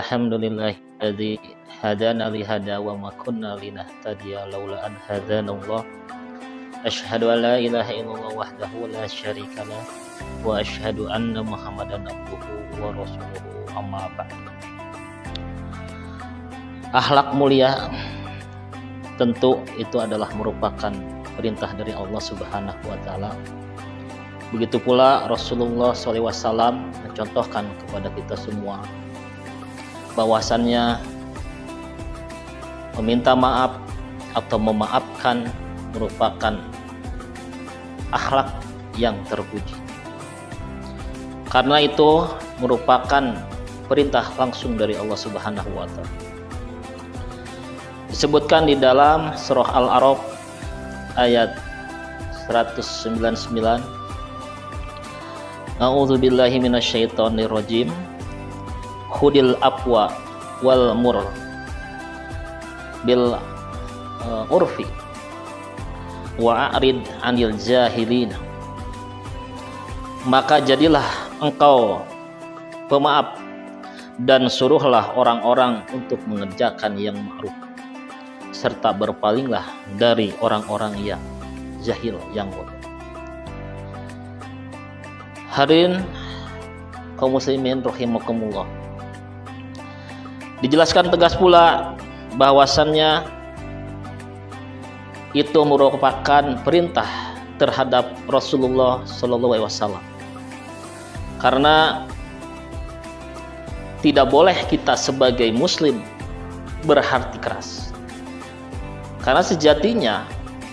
Alhamdulillahilladzi hadana li hada wa ma kunna linahtadiya laula an hadanallah. Asyhadu an la ilaha illallah wahdahu la syarikalah wa asyhadu anna Muhammadan abduhu wa rasuluhu, amma ba'd. Akhlak mulia tentu itu adalah merupakan perintah dari Allah Subhanahu wa taala. Begitu pula Rasulullah SAW mencontohkan kepada kita semua bahwasannya meminta maaf atau memaafkan merupakan akhlak yang terpuji. Karena itu merupakan perintah langsung dari Allah Subhanahu wa taala. Disebutkan di dalam surah Al-A'raf ayat 199, A'udzu billahi minasyaitonir rajim. Khudil afwa wal mur bil urfi wa a'rid 'anil jahilin. Maka jadilah engkau pemaaf dan suruhlah orang-orang untuk mengerjakan yang ma'ruf, serta berpalinglah dari orang-orang yang jahil, yang bodoh. Hadirin kaum muslimin rahimakumullah, dijelaskan tegas pula bahwasannya itu merupakan perintah terhadap Rasulullah SAW. Karena tidak boleh kita sebagai muslim berhati keras. Karena sejatinya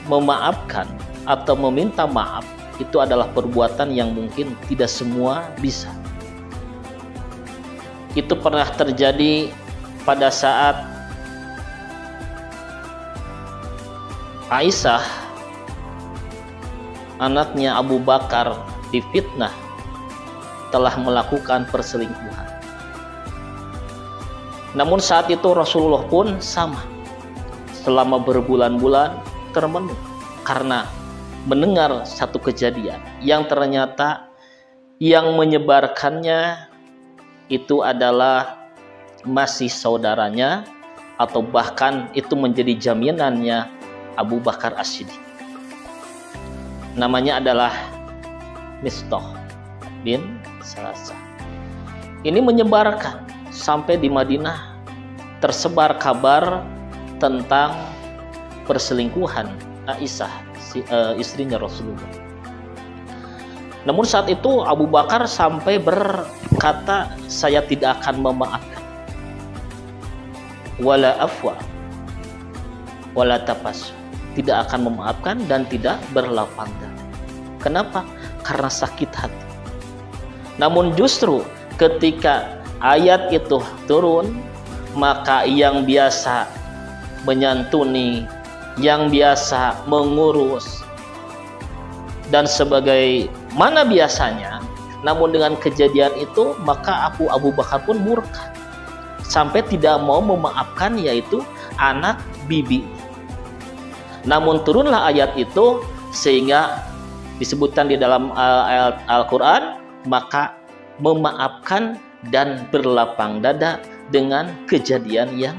memaafkan atau meminta maaf itu adalah perbuatan yang mungkin tidak semua bisa. Itu pernah terjadi pada saat Aisyah, anaknya Abu Bakar, difitnah telah melakukan perselingkuhan. Namun saat itu Rasulullah pun sama, selama berbulan-bulan termenung karena mendengar satu kejadian yang ternyata yang menyebarkannya itu adalah masih saudaranya, atau bahkan itu menjadi jaminannya Abu Bakar As-Siddiq. Namanya adalah Mistah bin Salasah. Ini menyebarkan sampai di Madinah tersebar kabar tentang perselingkuhan Aisyah, istrinya Rasulullah. Namun saat itu Abu Bakar sampai berkata, saya tidak akan memaafkan, wala afwa wala tapas, tidak akan memaafkan dan tidak berlapang dada. Kenapa? Karena sakit hati. Namun justru ketika ayat itu turun, maka yang biasa menyantuni, yang biasa mengurus dan sebagaimana biasanya, namun dengan kejadian itu maka Abu Bakar pun murka sampai tidak mau memaafkan, yaitu anak bibi. Namun turunlah ayat itu sehingga disebutkan di dalam ayat Al-Quran, maka memaafkan dan berlapang dada dengan kejadian yang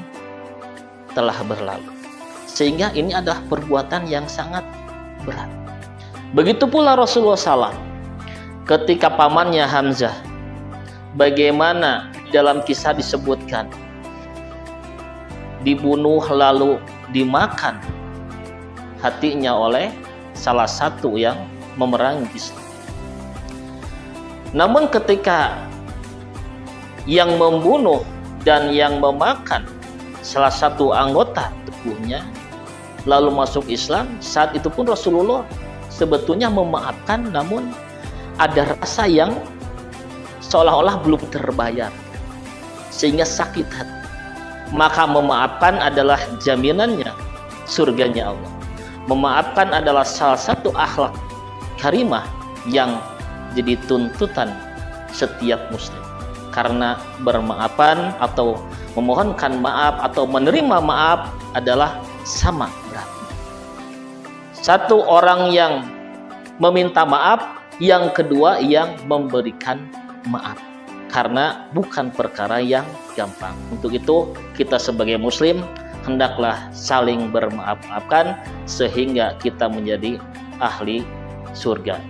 telah berlalu. Sehingga ini adalah perbuatan yang sangat berat. Begitu pula Rasulullah SAW ketika pamannya Hamzah, bagaimana dalam kisah disebutkan dibunuh lalu dimakan hatinya oleh salah satu yang memerangi Islam. Namun ketika yang membunuh dan yang memakan salah satu anggota tubuhnya lalu masuk Islam, saat itu pun Rasulullah sebetulnya memaafkan, namun ada rasa yang seolah-olah belum terbayar sehingga sakit hati. Maka memaafkan adalah jaminannya surganya Allah. Memaafkan adalah salah satu akhlak karimah yang jadi tuntutan setiap muslim. Karena bermaafan atau memohonkan maaf atau menerima maaf adalah sama beratnya. Satu orang yang meminta maaf, yang kedua yang memberikan maaf. karena bukan perkara yang gampang. Untuk itu kita sebagai muslim hendaklah saling bermaaf-maafkan sehingga kita menjadi ahli surga.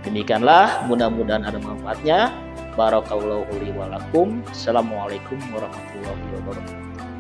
Demikianlah, mudah-mudahan ada manfaatnya. Barakallahu li wa lakum. Assalamualaikum warahmatullahi wabarakatuh.